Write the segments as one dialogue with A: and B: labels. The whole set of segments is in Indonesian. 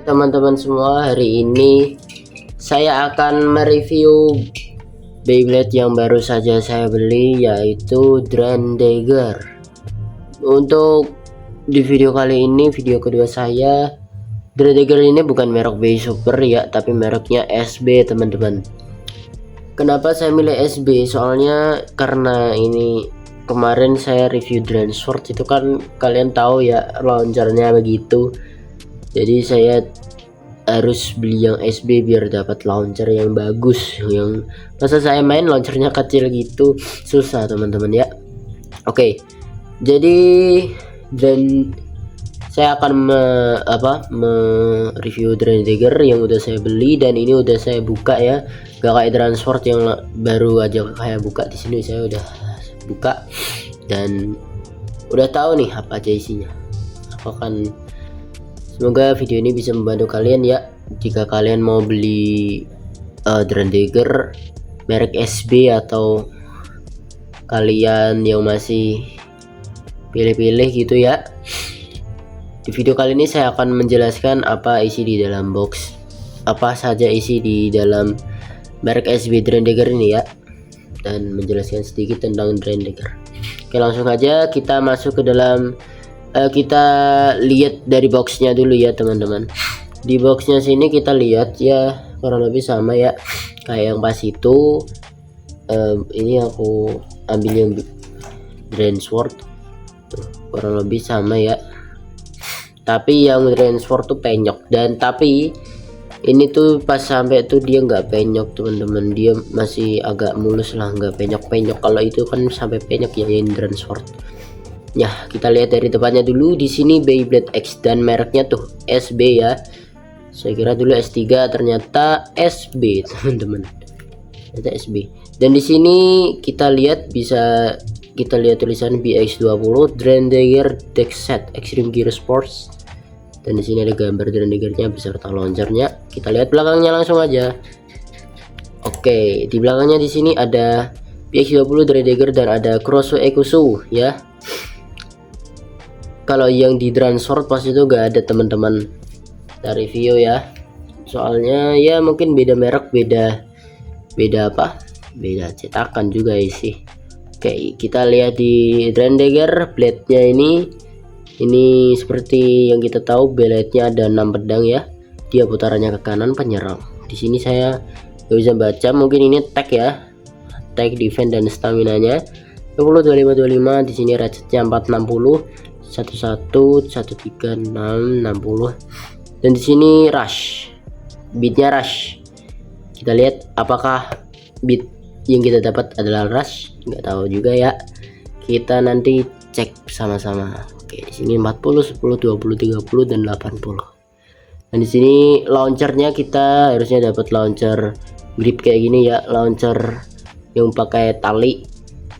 A: Teman-teman semua, hari ini saya akan mereview Beyblade yang baru saja saya beli, yaitu Drain Dagger. Untuk di video kali ini, video kedua saya, Drain Dagger ini bukan merek Bey Super ya, tapi mereknya SB teman-teman. Kenapa saya milih SB? Soalnya karena ini kemarin saya review Drain Sword itu kan kalian tahu ya, launchernya begitu. Jadi saya harus beli yang SB biar dapat launcher yang bagus. Yang masa saya main launchernya kecil gitu, susah teman-teman ya. Oke, jadi dan saya akan review Drain Dagger yang udah saya beli, dan ini udah saya buka ya, gak kayak Drain Sword yang baru aja kayak buka. Di sini saya udah buka dan udah tahu nih apa aja isinya. Semoga video ini bisa membantu kalian ya, jika kalian mau beli Drain Dagger merek SB, atau kalian yang masih pilih-pilih gitu ya. Di video kali ini saya akan menjelaskan apa isi di dalam box, apa saja isi di dalam merek SB Drain Dagger ini ya, dan menjelaskan sedikit tentang Drain Dagger. Oke, langsung aja kita masuk ke dalam. Kita lihat dari boxnya dulu ya teman-teman. Di boxnya sini kita lihat ya, kurang lebih sama ya kayak yang pas itu. Ini aku ambil yang Drain Sword tuh, kurang lebih sama ya, tapi yang Drain Sword tuh penyok, dan tapi ini tuh pas sampai tuh dia nggak penyok teman-teman, dia masih agak mulus lah, nggak penyok-penyok. Kalau itu kan sampai penyok ya yang Drain Sword. Ya, kita lihat dari depannya dulu. Di sini Beyblade X dan mereknya tuh SB ya. Saya kira dulu S3, ternyata SB teman-teman. Ternyata SB. Dan di sini kita lihat tulisan BX20 Drain Dagger Deck Set Extreme Gear Sports. Dan di sini ada gambar Drain Daggernya beserta launchernya. Kita lihat belakangnya langsung aja. Oke, di belakangnya di sini ada BX20 Drain Dagger dan ada Crossway Ekusu ya. Kalau yang di Drain Sword pas itu gak ada teman-teman, kita review ya, soalnya ya mungkin beda merek, beda cetakan juga sih. Oke, kita lihat di Drain Dagger blade nya ini seperti yang kita tahu, blade-nya ada 6 pedang ya, dia putarannya ke kanan penyerang. Di sini saya gak bisa baca, mungkin ini tag ya, tag defense dan stamina nya 20, 25, 25. Di sini ratchetnya 460, 11, 136, 60. Dan di sini rush, beatnya rush. Kita lihat apakah beat yang kita dapat adalah rush, nggak tahu juga ya, kita nanti cek sama-sama. Oke, di sini 40, 10, 20, 30 dan 80. Dan di sini launchernya kita harusnya dapat launcher grip kayak gini ya, launcher yang pakai tali.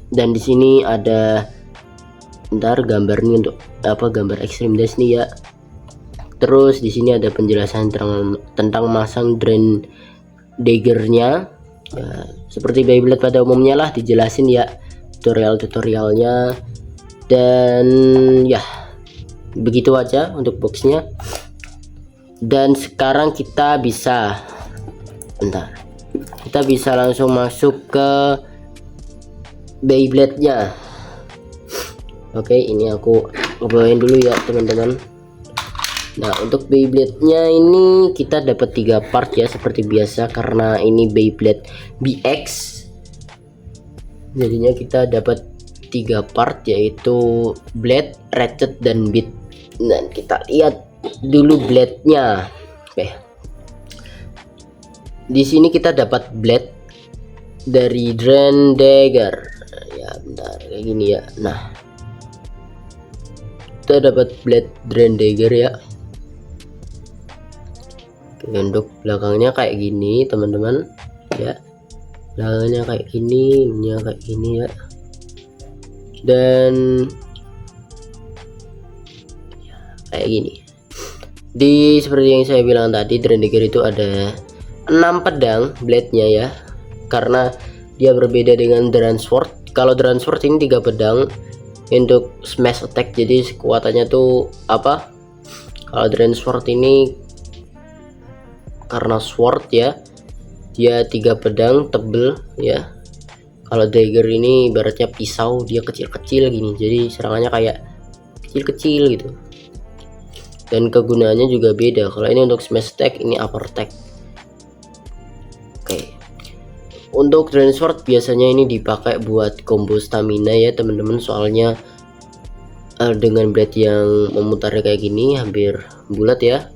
A: Dan di sini ada gambarnya untuk gambar Extreme Dash nih ya. Terus di sini ada penjelasan tentang masang Drain Dagger-nya ya, seperti Beyblade pada umumnya lah, dijelasin ya tutorialnya. Dan ya begitu aja untuk boxnya. Dan sekarang kita bisa langsung masuk ke Beyblade-nya. Oke, ini aku bawain dulu ya teman-teman. Nah, untuk Beyblade-nya ini kita dapat 3 part ya, seperti biasa, karena ini Beyblade BX. Jadinya kita dapat 3 part, yaitu blade, ratchet, dan beat. Dan kita lihat dulu blade-nya. Oke. Di sini kita dapat blade dari Drain Dagger. Ya, bentar kayak gini ya. Nah, kita dapat blade Drain Dagger ya. Oke, untuk belakangnya kayak gini teman-teman ya, belakangnya kayak gini, ini kayak gini ya. Dan ya, kayak gini. Seperti yang saya bilang tadi, Drain Dagger itu ada 6 pedang blade-nya ya, karena dia berbeda dengan Drain Sword. Kalau Drain Sword ini 3 pedang untuk smash attack, jadi kekuatannya tuh kalau Drain Sword ini karena sword ya, dia 3 pedang tebel ya. Kalau dagger ini ibaratnya pisau, dia kecil-kecil gini, jadi serangannya kayak kecil-kecil gitu. Dan kegunaannya juga beda. Kalau ini untuk smash attack, ini upper attack. Oke. Untuk drain sword biasanya ini dipakai buat combo stamina ya teman-teman, soalnya dengan blade yang memutarnya kayak gini hampir bulat ya,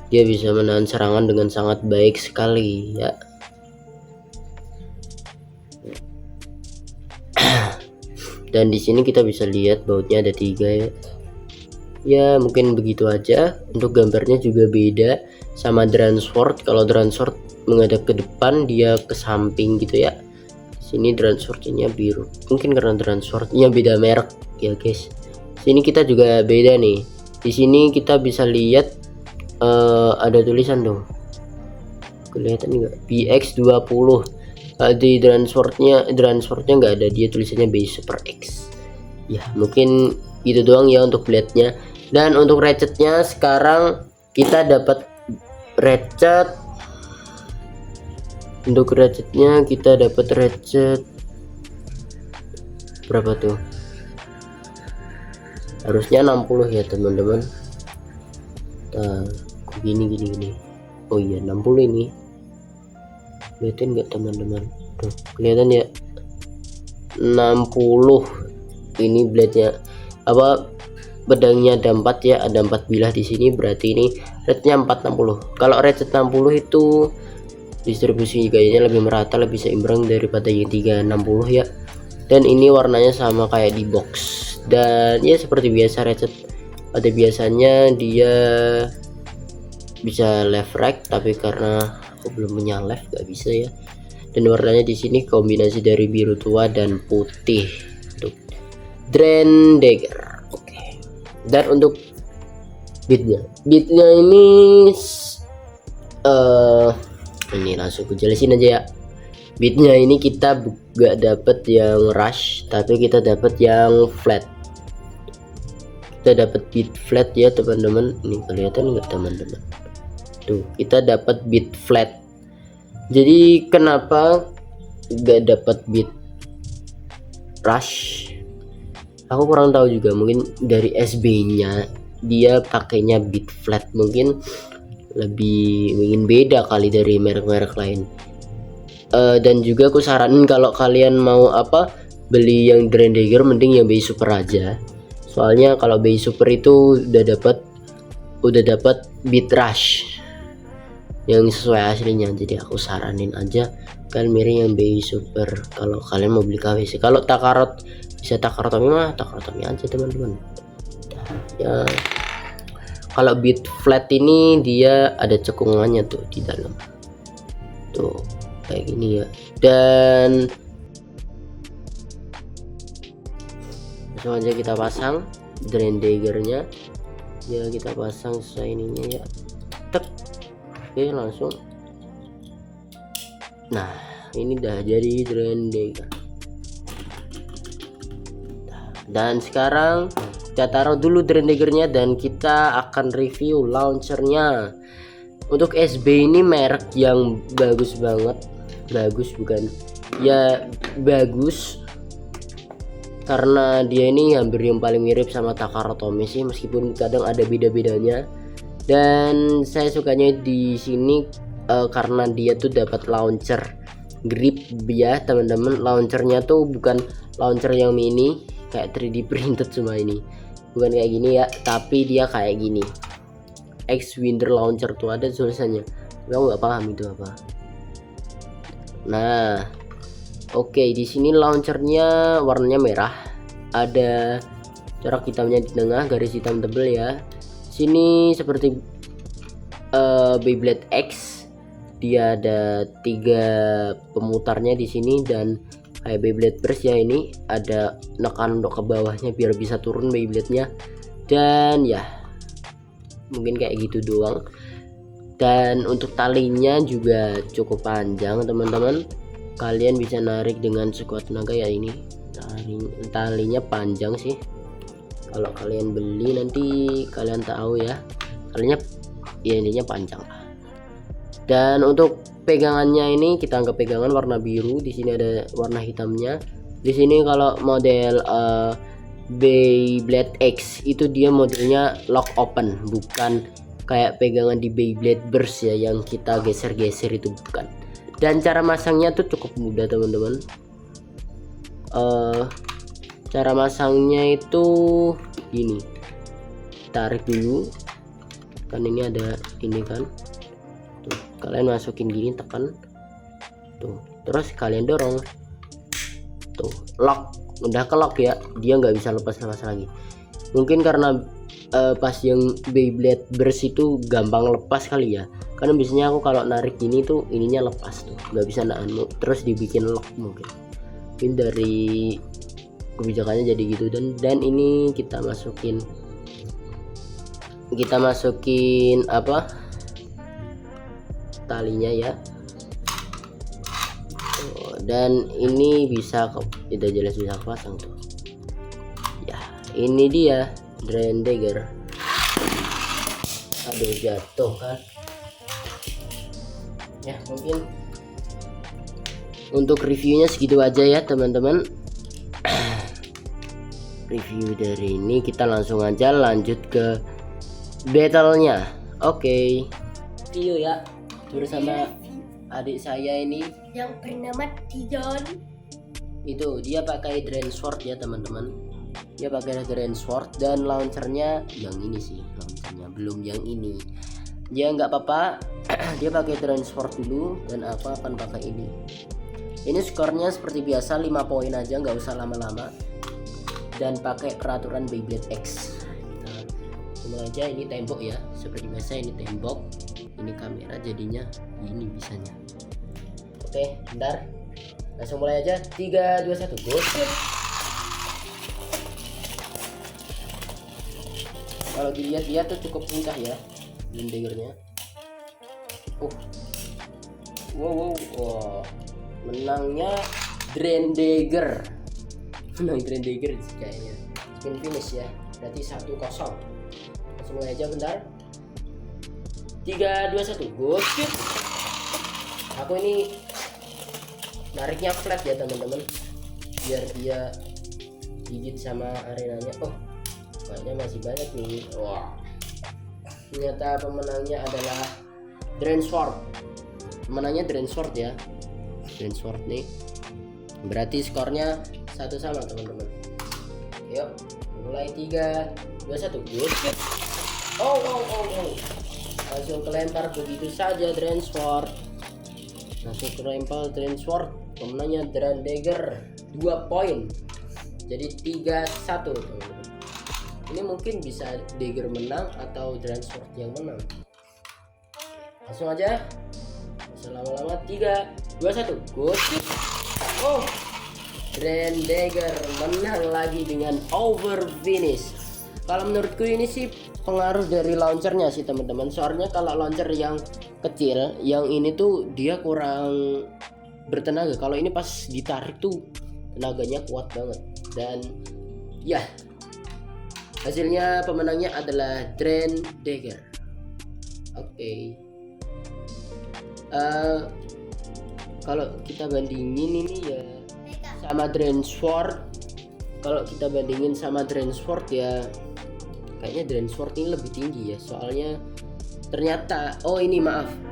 A: dia bisa menahan serangan dengan sangat baik sekali ya. Dan di sini kita bisa lihat bautnya ada 3 ya. Ya mungkin begitu aja. Untuk gambarnya juga beda sama Drain Sword. Kalau Drain Sword menghadap ke depan, dia ke samping gitu ya. Sini Drain Swordnya biru. Mungkin karena Drain Swordnya beda merek ya guys. Sini kita juga beda nih. Di sini kita bisa lihat ada tulisan dong. Kelihatan nggak? BX20. Di Drain Swordnya nggak ada, dia tulisannya base super X ya. Mungkin itu doang ya untuk blade-nya. Dan untuk ratchetnya sekarang kita dapat ratchet. Untuk ratchetnya kita dapat ratchet berapa tuh, harusnya 60 ya teman-teman. Nah gini. Oh iya 60 ini, kelihatan nggak teman-teman? Tuh kelihatan ya, 60 ini blade-nya. Apa, pedangnya ada 4 ya, ada 4 bilah di sini, berarti ini rate-nya 460. Kalau rate 60 itu distribusi gayanya lebih merata, lebih seimbang daripada yang 360 ya. Dan ini warnanya sama kayak di box. Dan ya seperti biasa ratchet pada biasanya dia bisa left right, tapi karena aku belum punya left gak bisa ya. Dan warnanya di sini kombinasi dari biru tua dan putih untuk Drain Dagger. Oke. Dan untuk beatnya ini langsung aku jelasin aja ya. Beatnya ini kita gak dapet yang rush, tapi kita dapat yang flat. Kita dapat beat flat ya teman-teman. Ini kelihatan nggak teman-teman? Tuh kita dapat beat flat. Jadi kenapa gak dapat beat rush? Aku kurang tahu juga, mungkin dari SB-nya dia pakainya beat flat, mungkin beda kali dari merek-merek lain. Dan juga aku saranin kalau kalian mau beli yang Drain Dagger, mending yang base super aja. Soalnya kalau base super itu udah dapat beat rush yang sesuai aslinya. Jadi aku saranin aja kalian milih yang base super kalau kalian mau beli KWC. Kalau Takarot bisa Takarotomi mah Takarotomi aja teman-teman ya. Kalau beat flat ini dia ada cekungannya tuh di dalam tuh kayak gini ya. Dan langsung aja kita pasang Drain Dagger-nya ya, kita pasang sesuai ininya ya. Tek. Oke langsung. Nah ini udah jadi Drain Dagger. Dan sekarang kita taruh dulu Drain Dagger-nya dan kita akan review launchernya. Untuk SB ini merek yang bagus banget, bagus karena dia ini hampir yang paling mirip sama Takarotomi sih, meskipun kadang ada beda-bedanya. Dan saya sukanya di sini karena dia tuh dapat launcher grip ya teman-teman. Launchernya tuh bukan launcher yang mini kayak 3D printed semua, ini bukan kayak gini ya, tapi dia kayak gini. X Winter Launcher tuh ada tulisannya, kamu nggak paham itu apa. Nah oke, di sini launchernya warnanya merah, ada corak hitamnya di tengah, garis hitam tebel ya. Sini seperti Beyblade X, dia ada 3 pemutarnya di sini, dan kayak Beyblade Burst ya, ini ada nekan untuk ke bawahnya biar bisa turun Beyblade-nya. Dan ya mungkin kayak gitu doang. Dan untuk talinya juga cukup panjang teman-teman, kalian bisa narik dengan sekuat tenaga ya. Ini talinya panjang sih, kalau kalian beli nanti kalian tahu ya, talinya ya ininya panjang lah. Dan untuk pegangannya ini kita anggap pegangan warna biru, di sini ada warna hitamnya. Di sini kalau model Beyblade X itu dia modelnya lock open, bukan kayak pegangan di Beyblade Burst ya yang kita geser-geser, itu bukan. Dan cara masangnya tuh cukup mudah teman-teman. Cara masangnya itu gini, tarik dulu kan, ini ada ini kan tuh, kalian masukin gini, tekan tuh, terus kalian dorong tuh, lock, udah ke lock ya, dia nggak bisa lepas lagi. Mungkin karena pas yang Beyblade Burst itu gampang lepas kali ya, karena biasanya aku kalau narik gini tuh ininya lepas tuh, nggak bisa nahan, terus dibikin lock mungkin dari kebijakannya jadi gitu. Dan ini kita masukin apa, talinya ya. Dan ini bisa tidak jelas bisa pasang tuh ya. Ini dia Drain Dagger. Aduh, jatuh kan ya. Mungkin untuk reviewnya segitu aja ya teman-teman. Review dari ini kita langsung aja lanjut ke battle-nya. Oke. Video ya bersama adik saya ini
B: yang bernama Dion.
A: Itu dia pakai Drain Sword ya teman-teman. Dia pakai Drain Sword dan launchernya yang ini sih, launchernya belum yang ini. Dia nggak apa-apa. Dia pakai Drain Sword dulu dan aku akan pakai ini. Ini skornya seperti biasa 5 poin aja, nggak usah lama-lama. Dan pakai peraturan Beyblade X. Kita mulai aja. Ini tembok ya, seperti biasa ini tembok, ini kamera, jadinya ini bisanya. Oke, bentar, langsung mulai aja. 3, 2, 1, go. Kalau dilihat dia tuh cukup mudah ya Daggernya. Wow, menangnya Drain Dagger. Menang Drain Dagger kayaknya. Spin finish ya, berarti 1-0. Langsung mulai aja, bentar. 3, 2, 1, go. Aku ini nariknya flat ya teman-teman, biar dia gigit sama arenanya. Kayaknya masih banyak nih. Wah, ternyata pemenangnya adalah Drain Sword. Pemenangnya Drain Sword ya, Drain Sword nih. Berarti skornya 1 sama teman-teman. Yuk mulai. 3, 2, 1, go. Langsung kelempar begitu saja Drain Sword. Langsung kelempar Drain Sword. Pemenangnya Drain Dagger 2 poin. Jadi 3-1 teman-teman. Ini mungkin bisa Dagger menang atau Drain Sword yang menang. Langsung aja, lama-lama. 3, 2, 1, go. Drain Dagger menang lagi dengan over finish. Kalau menurutku ini sih pengaruh dari launchernya sih teman-teman. Soalnya kalau launcher yang kecil, yang ini tuh dia kurang bertenaga. Kalau ini pas ditarik tuh tenaganya kuat banget. Dan ya, hasilnya pemenangnya adalah Drain Dagger. Oke. Kalau kita bandingin ini ya sama Drain Sword. Kalau kita bandingin sama Drain Sword ya, kayaknya Drain Sword ini lebih tinggi ya. Soalnya ternyata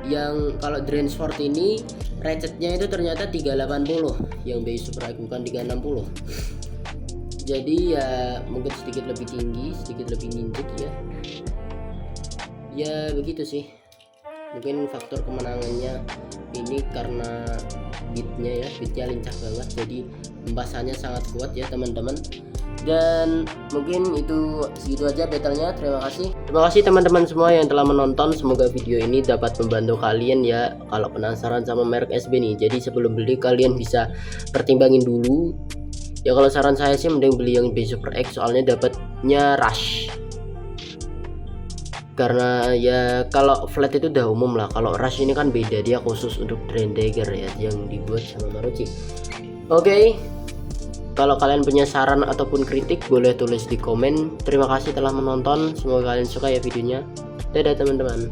A: yang kalau Drain Sword ini ratchetnya itu ternyata 380, yang Bey Super Ike bukan 360. Jadi ya mungkin sedikit lebih tinggi, sedikit lebih ninjuk ya. Ya begitu sih. Mungkin faktor kemenangannya ini karena beatnya lincah banget, jadi embasannya sangat kuat ya teman-teman. Dan mungkin itu segitu aja battlenya. Terima kasih teman-teman semua yang telah menonton. Semoga video ini dapat membantu kalian ya kalau penasaran sama merek SB nih. Jadi sebelum beli kalian bisa pertimbangin dulu ya. Kalau saran saya sih mending beli yang Bey Super X, soalnya dapatnya rush. Karena ya kalau flat itu udah umum lah, kalau rush ini kan beda, dia khusus untuk Drain Dagger ya, yang dibuat sama Marucci. Oke. Kalau kalian punya saran ataupun kritik boleh tulis di komen. Terima kasih telah menonton, semoga kalian suka ya videonya. Dadah teman-teman.